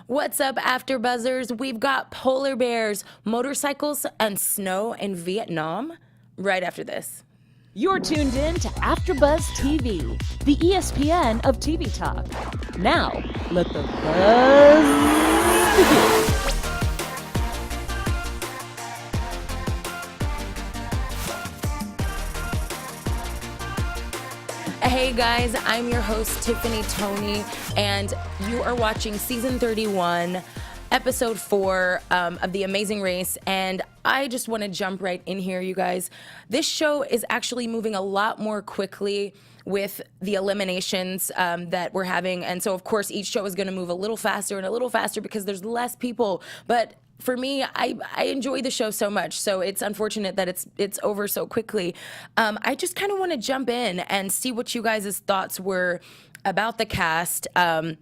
What's up, AfterBuzzers? We've got polar bears, motorcycles, and snow in Vietnam right after this. You're tuned in to AfterBuzz TV, the ESPN of TV talk. Now, let the buzz begin. Hey guys, I'm your host, Tiffany Toney, and you are watching season 31, episode 4 of The Amazing Race. And I just want to jump right in here, you guys. This show is actually moving a lot more quickly with the eliminations that we're having. And so, of course, each show is going to move a little faster and a little faster because there's less people. But for me, I enjoy the show so much, so it's unfortunate that it's over so quickly. I just kind of want to jump in and see what you guys' thoughts were about the cast. I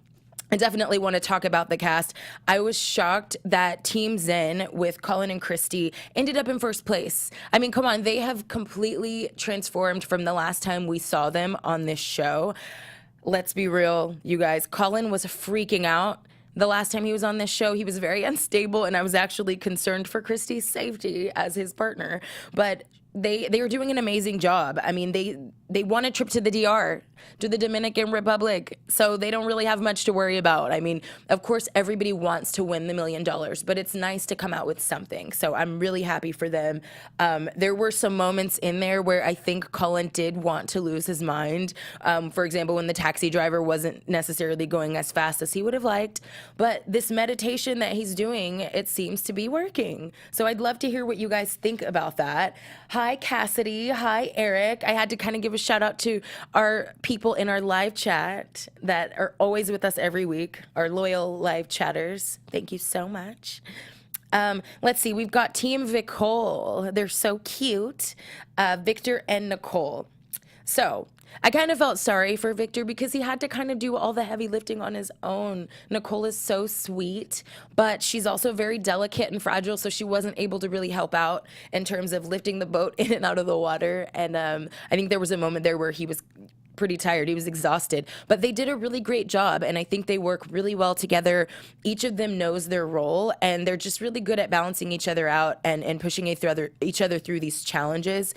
definitely want to talk about the cast. I was shocked that Team Zen with Colin and Christy ended up in first place. I mean, come on, they have completely transformed from the last time we saw them on this show. Let's be real, you guys. Colin was freaking out. The last time he was on this show, he was very unstable, and I was actually concerned for Christy's safety as his partner. But they are doing an amazing job. I mean, they won a trip to the DR, to the Dominican Republic, so they don't really have much to worry about. I mean, of course, everybody wants to win the $1 million, but it's nice to come out with something. So I'm really happy for them. There were some moments in there where I think Colin did want to lose his mind. For example, when the taxi driver wasn't necessarily going as fast as he would have liked. But this meditation that he's doing, it seems to be working. So I'd love to hear what you guys think about that. Hi, Cassidy. Hi, Eric. I had to kind of give a shout out to our people in our live chat that are always with us every week, our loyal live chatters. Thank you so much. Let's see. We've got Team Vicole. They're so cute. Victor and Nicole. So I kind of felt sorry for Victor because he had to kind of do all the heavy lifting on his own. Nicole is so sweet, but she's also very delicate and fragile, so she wasn't able to really help out in terms of lifting the boat in and out of the water. And I think there was a moment there where he was pretty tired. He was exhausted, but they did a really great job, and I think they work really well together. Each of them knows their role, and they're just really good at balancing each other out and pushing each other through these challenges.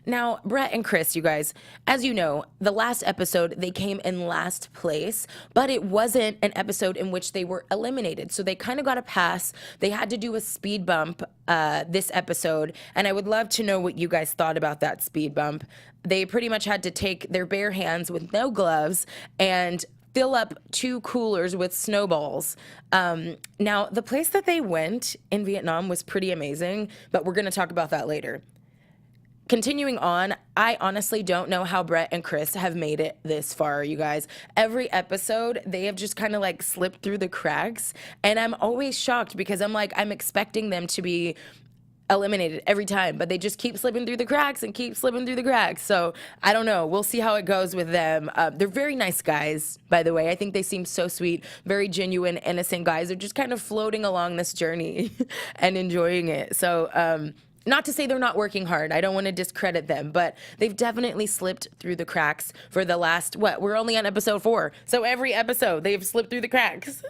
Now, Brett and Chris, you guys, as you know, the last episode, they came in last place, but it wasn't an episode in which they were eliminated. So they kind of got a pass. They had to do a speed bump this episode, and I would love to know what you guys thought about that speed bump. They pretty much had to take their bare hands with no gloves and fill up 2 coolers with snowballs. Now, the place that they went in Vietnam was pretty amazing, but we're going to talk about that later. Continuing on, I honestly don't know how Brett and Chris have made it this far, you guys. Every episode, they have just kind of like slipped through the cracks, and I'm always shocked because I'm expecting them to be eliminated every time, but they just keep slipping through the cracks and keep slipping through the cracks. So I don't know. We'll see how it goes with them. They're very nice guys, by the way. I think they seem so sweet, very genuine, innocent guys. They're just kind of floating along this journey and enjoying it. So, not to say they're not working hard. I don't want to discredit them, but they've definitely slipped through the cracks for the last, we're only on episode 4. So every episode, they've slipped through the cracks.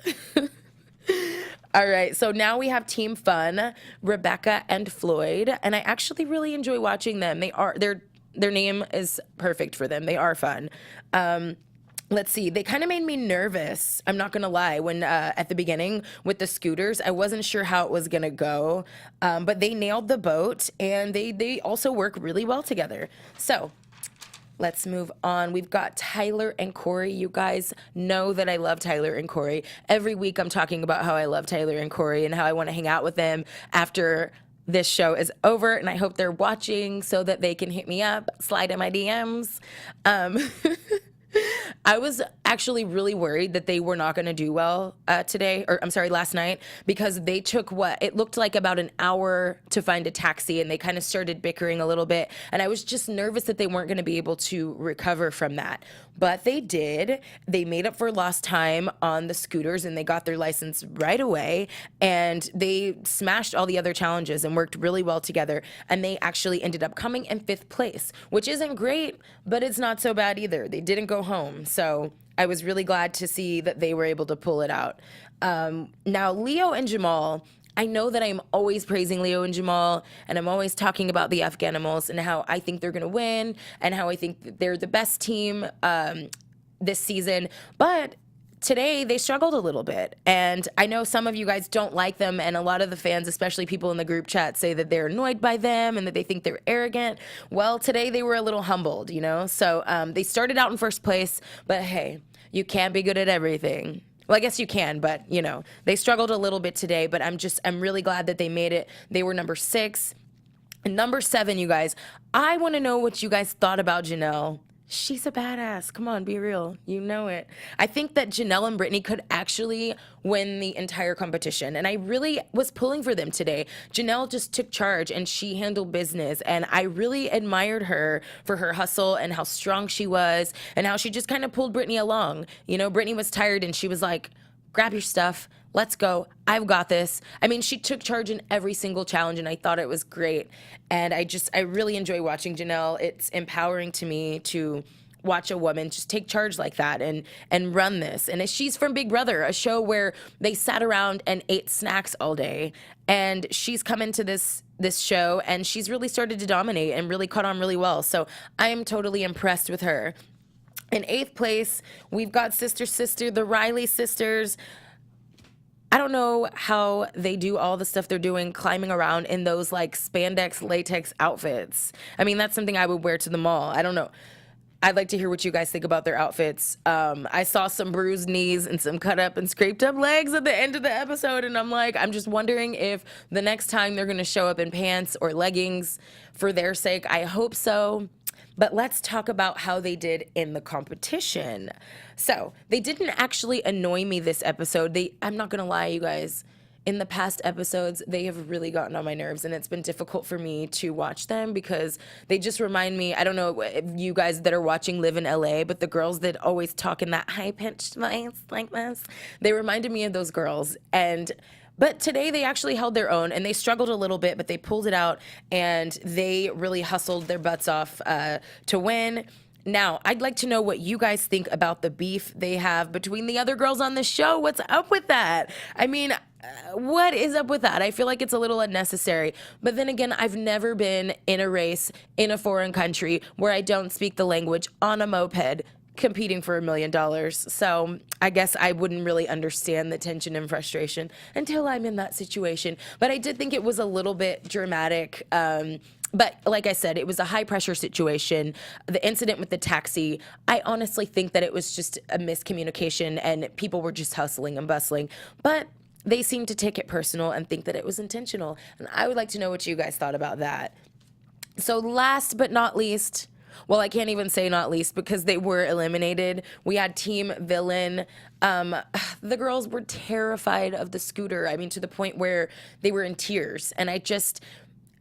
All right, so now we have Team Fun, Rebecca and Floyd, and I actually really enjoy watching them. Their name is perfect for them. They are fun. Let's see, they kind of made me nervous, I'm not gonna lie, when at the beginning with the scooters, I wasn't sure how it was gonna go, but they nailed the boat, and they also work really well together. So let's move on. We've got Tyler and Korey. You guys know that I love Tyler and Korey. Every week I'm talking about how I love Tyler and Korey and how I want to hang out with them after this show is over, and I hope they're watching so that they can hit me up, slide in my DMs. I was actually really worried that they were not going to do well last night, because they took it looked like about an hour to find a taxi, and they kind of started bickering a little bit, and I was just nervous that they weren't going to be able to recover from that. But they did. They made up for lost time on the scooters, and they got their license right away, and they smashed all the other challenges and worked really well together, and they actually ended up coming in 5th place, which isn't great, but it's not so bad either. They didn't go home, so I was really glad to see that they were able to pull it out. Now, Leo and Jamal, I know that I'm always praising Leo and Jamal, and I'm always talking about the Afghanimals and how I think they're going to win and how I think that they're the best team this season. But today they struggled a little bit, and I know some of you guys don't like them, and a lot of the fans, especially people in the group chat, say that they're annoyed by them and that they think they're arrogant. Well, today they were a little humbled, you know? So they started out in first place, but hey, you can't be good at everything. Well, I guess you can, but, you know, they struggled a little bit today, but I'm really glad that they made it. They were number 6. And number 7, you guys, I want to know what you guys thought about Janelle. She's a badass. Come on, be real. You know it. I think that Janelle and Brittany could actually win the entire competition. And I really was pulling for them today. Janelle just took charge and she handled business. And I really admired her for her hustle and how strong she was and how she just kind of pulled Brittany along. You know, Brittany was tired and she was like, grab your stuff. Let's go. I've got this. I mean, she took charge in every single challenge, and I thought it was great. And I really enjoy watching Janelle. It's empowering to me to watch a woman just take charge like that and run this. And she's from Big Brother, a show where they sat around and ate snacks all day. And she's come into this show, and she's really started to dominate and really caught on really well. So I am totally impressed with her. In 8th place, we've got Sister, the Reilly sisters. I don't know how they do all the stuff they're doing, climbing around in those like spandex latex outfits. I mean, that's something I would wear to the mall. I don't know. I'd like to hear what you guys think about their outfits. I saw some bruised knees and some cut up and scraped up legs at the end of the episode, and I'm just wondering if the next time they're gonna show up in pants or leggings for their sake. I hope so. But let's talk about how they did in the competition. So they didn't actually annoy me this episode. I'm not gonna lie, you guys. In the past episodes, they have really gotten on my nerves, and it's been difficult for me to watch them because they just remind me, I don't know if you guys that are watching live in LA, but the girls that always talk in that high-pitched voice like this, they reminded me of those girls. But today they actually held their own, and they struggled a little bit, but they pulled it out, and they really hustled their butts off to win. Now, I'd like to know what you guys think about the beef they have between the other girls on the show. What's up with that? I mean, what is up with that? I feel like it's a little unnecessary. But then again, I've never been in a race in a foreign country where I don't speak the language on a moped competing for $1 million. So I guess I wouldn't really understand the tension and frustration until I'm in that situation. But I did think it was a little bit dramatic. But like I said, it was a high pressure situation. The incident with the taxi, I honestly think that it was just a miscommunication and people were just hustling and bustling. But they seemed to take it personal and think that it was intentional. And I would like to know what you guys thought about that. So last but not least, well, I can't even say not least because they were eliminated. We had Team Villain. The girls were terrified of the scooter. I mean, to the point where they were in tears. And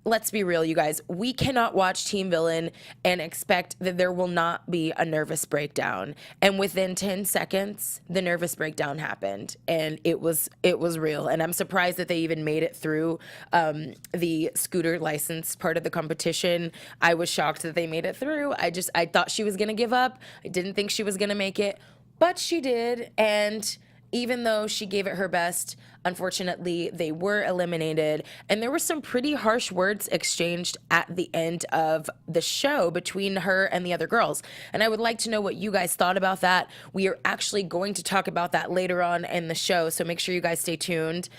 let's be real, you guys. We cannot watch Team Villain and expect that there will not be a nervous breakdown. And within 10 seconds, the nervous breakdown happened, and it was real. And I'm surprised that they even made it through the scooter license part of the competition. I was shocked that they made it through. I thought she was gonna give up. I didn't think she was gonna make it, but she did. And even though she gave it her best, unfortunately, they were eliminated. And there were some pretty harsh words exchanged at the end of the show between her and the other girls. And I would like to know what you guys thought about that. We are actually going to talk about that later on in the show, so make sure you guys stay tuned.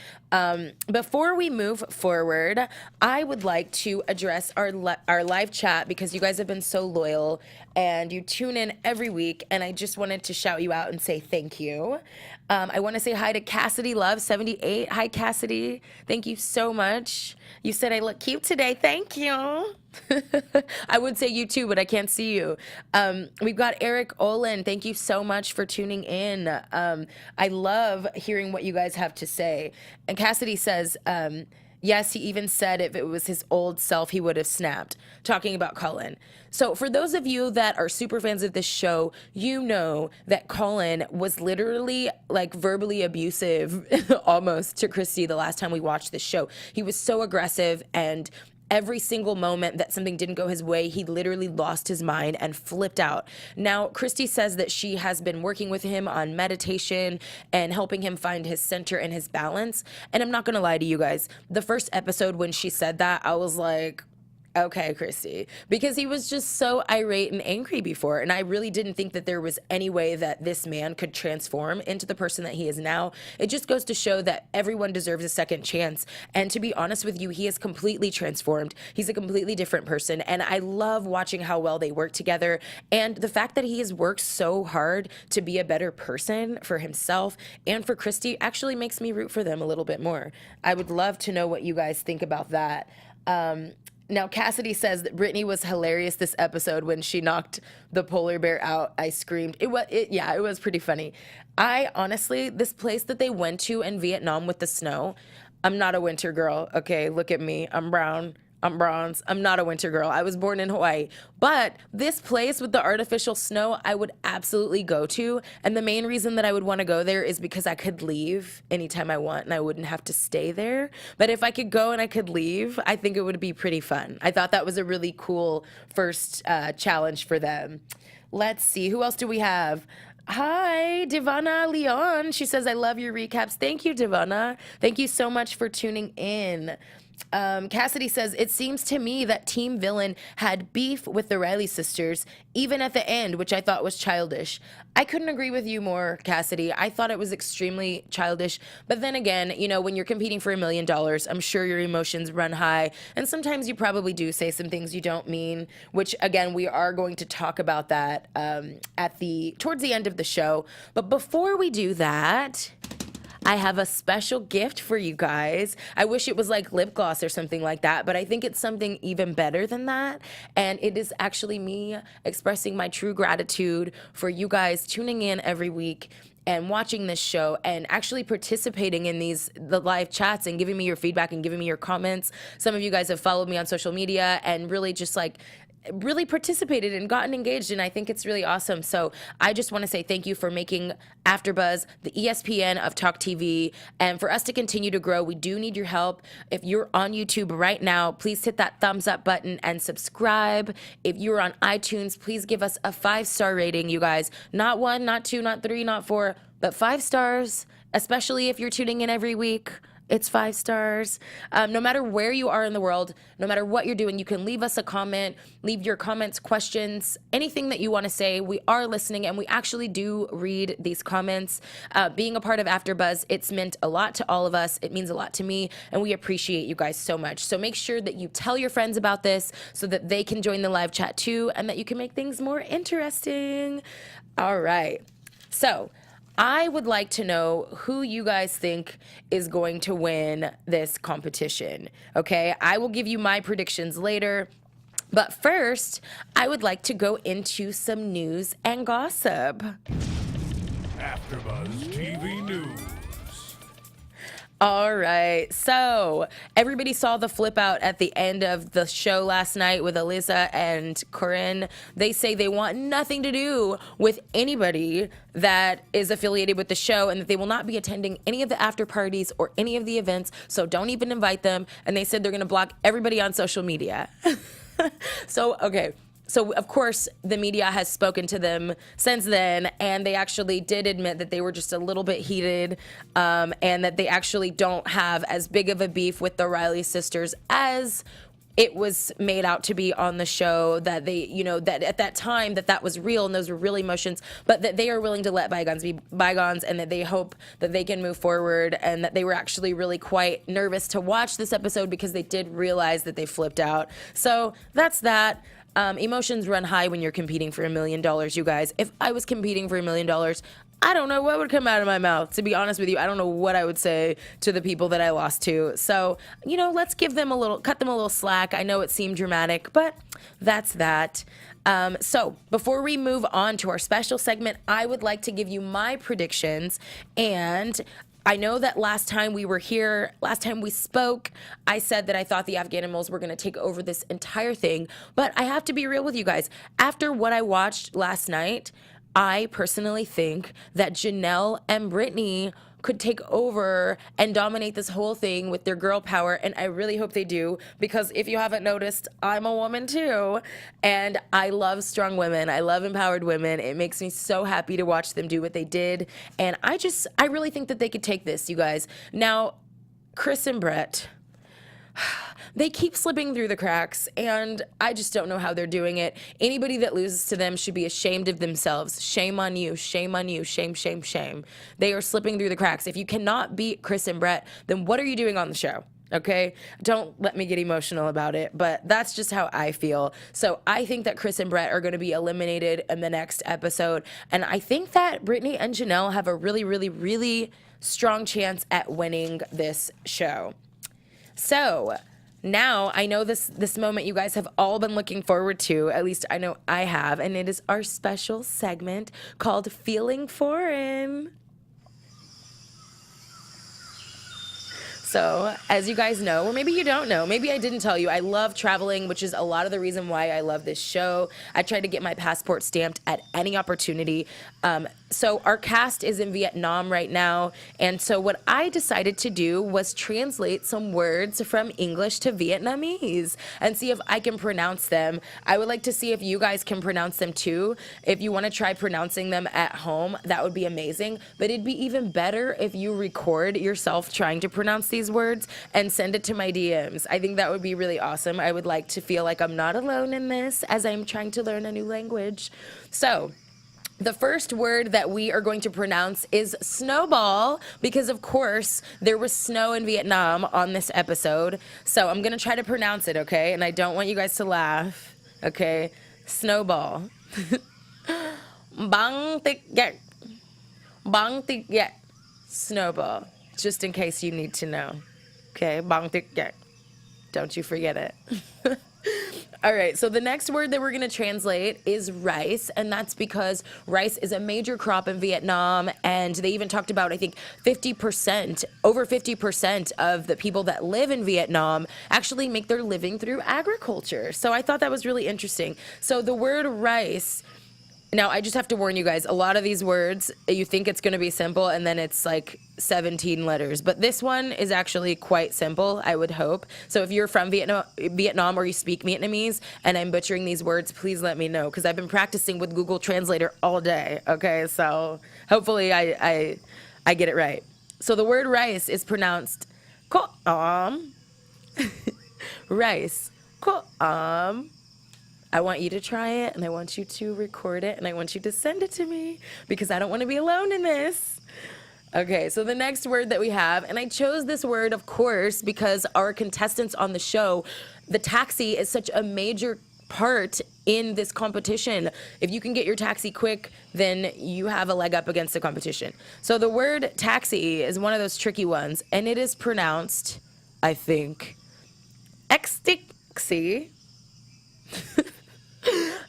Before we move forward, I would like to address our live chat because you guys have been so loyal and you tune in every week, and I just wanted to shout you out and say thank you. I want to say hi to Cassidy Love 78. Hi, Cassidy. Thank you so much. You said I look cute today. Thank you. I would say you too, but I can't see you. We've got Eric Olin. Thank you so much for tuning in. I love hearing what you guys have to say. And Cassidy says, yes, he even said if it was his old self, he would have snapped, talking about Colin. So for those of you that are super fans of this show, you know that Colin was literally like verbally abusive almost to Christy the last time we watched this show. He was so aggressive, and every single moment that something didn't go his way, he literally lost his mind and flipped out. Now, Christy says that she has been working with him on meditation and helping him find his center and his balance. And I'm not going to lie to you guys. The first episode when she said that, I was like, okay, Christy, because he was just so irate and angry before. And I really didn't think that there was any way that this man could transform into the person that he is now. It just goes to show that everyone deserves a second chance. And to be honest with you, he is completely transformed. He's a completely different person. And I love watching how well they work together. And the fact that he has worked so hard to be a better person for himself and for Christy actually makes me root for them a little bit more. I would love to know what you guys think about that. Now, Cassidy says that Brittany was hilarious this episode when she knocked the polar bear out. I screamed. It was pretty funny. I honestly, this place that they went to in Vietnam with the snow, I'm not a winter girl. Okay, look at me. I'm brown. I'm bronze. I'm not a winter girl. I was born in Hawaii. But this place with the artificial snow, I would absolutely go to. And the main reason that I would want to go there is because I could leave anytime I want and I wouldn't have to stay there. But if I could go and I could leave, I think it would be pretty fun. I thought that was a really cool first challenge for them. Let's see. Who else do we have? Hi, Divana Leon. She says, I love your recaps. Thank you, Divana. Thank you so much for tuning in. Cassidy says, it seems to me that Team Villain had beef with the Reilly sisters, even at the end, which I thought was childish. I couldn't agree with you more, Cassidy. I thought it was extremely childish. But then again, you know, when you're competing for $1 million, I'm sure your emotions run high. And sometimes you probably do say some things you don't mean, which, again, we are going to talk about that towards the end of the show. But before we do that, I have a special gift for you guys. I wish it was like lip gloss or something like that, but I think it's something even better than that. And it is actually me expressing my true gratitude for you guys tuning in every week and watching this show and actually participating in the live chats and giving me your feedback and giving me your comments. Some of you guys have followed me on social media and really just really participated and gotten engaged, and I think it's really awesome. So I just want to say thank you for making AfterBuzz the ESPN of Talk TV, and for us to continue to grow, we do need your help. If you're on YouTube right now, please hit that thumbs up button and subscribe. If you're on iTunes, please give us a 5-star rating, you guys. Not 1, not 2, not 3, not 4, but 5 stars, especially if you're tuning in every week. It's 5 stars. No matter where you are in the world, no matter what you're doing, you can leave us a comment, leave your comments, questions, anything that you want to say. We are listening, and we actually do read these comments. Being a part of AfterBuzz, it's meant a lot to all of us. It means a lot to me, and we appreciate you guys so much. So make sure that you tell your friends about this so that they can join the live chat too, and that you can make things more interesting. All right. So I would like to know who you guys think is going to win this competition, okay? I will give you my predictions later, but first, I would like to go into some news and gossip. AfterBuzz TV News. All right, so everybody saw the flip out at the end of the show last night with Eliza and Corine. They say they want nothing to do with anybody that is affiliated with the show, and that they will not be attending any of the after parties or any of the events, so don't even invite them. And they said they're gonna block everybody on social media. So, okay. So, of course, the media has spoken to them since then, and they actually did admit that they were just a little bit heated, and that they actually don't have as big of a beef with the Reilly sisters as it was made out to be on the show, that they, you know, that at that time that was real and those were real emotions, but that they are willing to let bygones be bygones, and that they hope that they can move forward, and that they were actually really quite nervous to watch this episode because they did realize that they flipped out. So that's that. Emotions run high when you're competing for $1 million, you guys. If I was competing for $1 million, I don't know what would come out of my mouth. To be honest with you, I don't know what I would say to the people that I lost to. So, you know, let's cut them a little slack. I know it seemed dramatic, but that's that. So before we move on to our special segment, I would like to give you my predictions. And I know that last time we spoke, I said that I thought the Afghanimals were going to take over this entire thing. But I have to be real with you guys. After what I watched last night, I personally think that Janelle and Brittany could take over and dominate this whole thing with their girl power, and I really hope they do, because if you haven't noticed, I'm a woman too, and I love strong women. I love empowered women. It makes me so happy to watch them do what they did, and I really think that they could take this, you guys. Now, Chris and Brett, they keep slipping through the cracks, and I just don't know how they're doing it. Anybody that loses to them should be ashamed of themselves. Shame on you, shame on you, shame, shame, shame. They are slipping through the cracks. If you cannot beat Chris and Brett, then what are you doing on the show? Okay? Don't let me get emotional about it, but that's just how I feel. So I think that Chris and Brett are going to be eliminated in the next episode, and I think that Brittany and Janelle have a really, really, really strong chance at winning this show. So now I know this moment you guys have all been looking forward to, at least I know I have, and it is our special segment called Feeling Foreign. So, as you guys know, or maybe you don't know, maybe I didn't tell you, I love traveling, which is a lot of the reason why I love this show. I try to get my passport stamped at any opportunity. So our cast is in Vietnam right now, and so what I decided to do was translate some words from English to Vietnamese and see if I can pronounce them. I would like to see if you guys can pronounce them too. If you want to try pronouncing them at home, that would be amazing, but it'd be even better if you record yourself trying to pronounce these words and send it to my DMs. I think that would be really awesome. I would like to feel like I'm not alone in this as I'm trying to learn a new language. So the first word that we are going to pronounce is snowball, because of course there was snow in Vietnam on this episode. So I'm going to try to pronounce it, okay? And I don't want you guys to laugh, okay? Snowball. Bang tik yak. Bang tik yak. Snowball. Just in case you need to know. Okay? Bang tik yak. Don't you forget it. All right, so the next word that we're going to translate is rice, and that's because rice is a major crop in Vietnam, and they even talked about, I think, 50%, over 50% of the people that live in Vietnam actually make their living through agriculture. So I thought that was really interesting. So the word rice, now I just have to warn you guys, a lot of these words, you think it's going to be simple, and then it's like 17 letters. But this one is actually quite simple, I would hope. So if you're from Vietnam or you speak Vietnamese and I'm butchering these words, please let me know, because I've been practicing with Google Translator all day, okay? So hopefully I get it right. So the word rice is pronounced ko'am. Rice. Ko'am. I want you to try it, and I want you to record it, and I want you to send it to me, because I don't want to be alone in this. Okay, so the next word that we have, and I chose this word, of course, because our contestants on the show, the taxi is such a major part in this competition. If you can get your taxi quick, then you have a leg up against the competition. So the word taxi is one of those tricky ones, and it is pronounced, I think, ecstasy.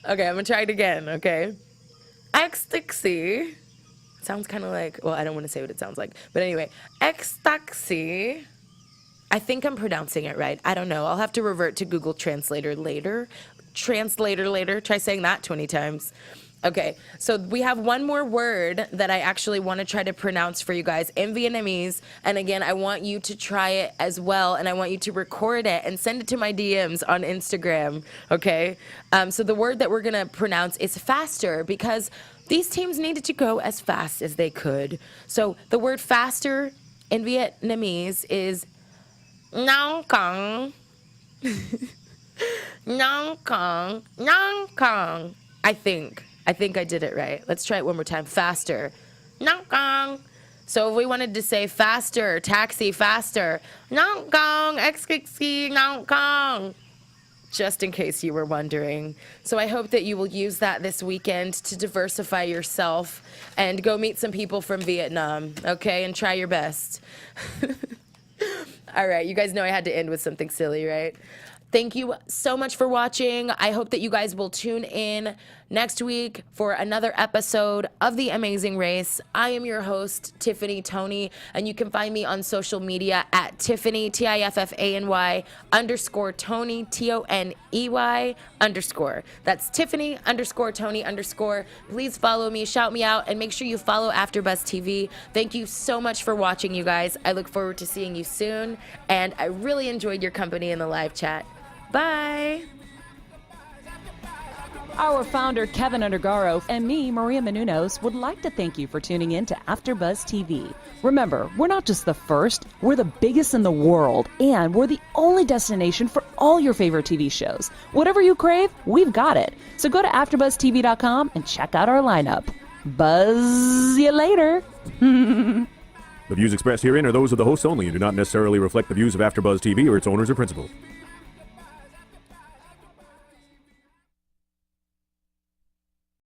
Okay, I'm gonna try it again, okay? Ecstasy. Sounds kind of like, well, I don't want to say what it sounds like. But anyway, ecstasy. I think I'm pronouncing it right. I don't know. I'll have to revert to Google Translator later. Try saying that 20 times. Okay, so we have one more word that I actually want to try to pronounce for you guys in Vietnamese. And again, I want you to try it as well, and I want you to record it and send it to my DMs on Instagram, okay? So the word that we're going to pronounce is faster, because these teams needed to go as fast as they could. So the word faster in Vietnamese is nong kong. Nong kong. Nong kong. I think I did it right. Let's try it one more time. Faster. Nong kong. So if we wanted to say faster, taxi, faster. Nong kong, ecstasy, nong kong. Just in case you were wondering. So I hope that you will use that this weekend to diversify yourself and go meet some people from Vietnam, okay? And try your best. All right, you guys know I had to end with something silly, right? Thank you so much for watching. I hope that you guys will tune in next week for another episode of The Amazing Race. I am your host, Tiffany Toney, and you can find me on social media at Tiffany, Tiffany _Toney, Toney _. That's Tiffany _Toney _. Please follow me, shout me out, and make sure you follow AfterBuzz TV. Thank you so much for watching, you guys. I look forward to seeing you soon, and I really enjoyed your company in the live chat. Bye. Our founder, Kevin Undergaro, and me, Maria Menounos, would like to thank you for tuning in to AfterBuzz TV. Remember, we're not just the first, we're the biggest in the world, and we're the only destination for all your favorite TV shows. Whatever you crave, we've got it. So go to AfterBuzzTV.com and check out our lineup. Buzz you later. The views expressed herein are those of the hosts only and do not necessarily reflect the views of AfterBuzz TV or its owners or principals.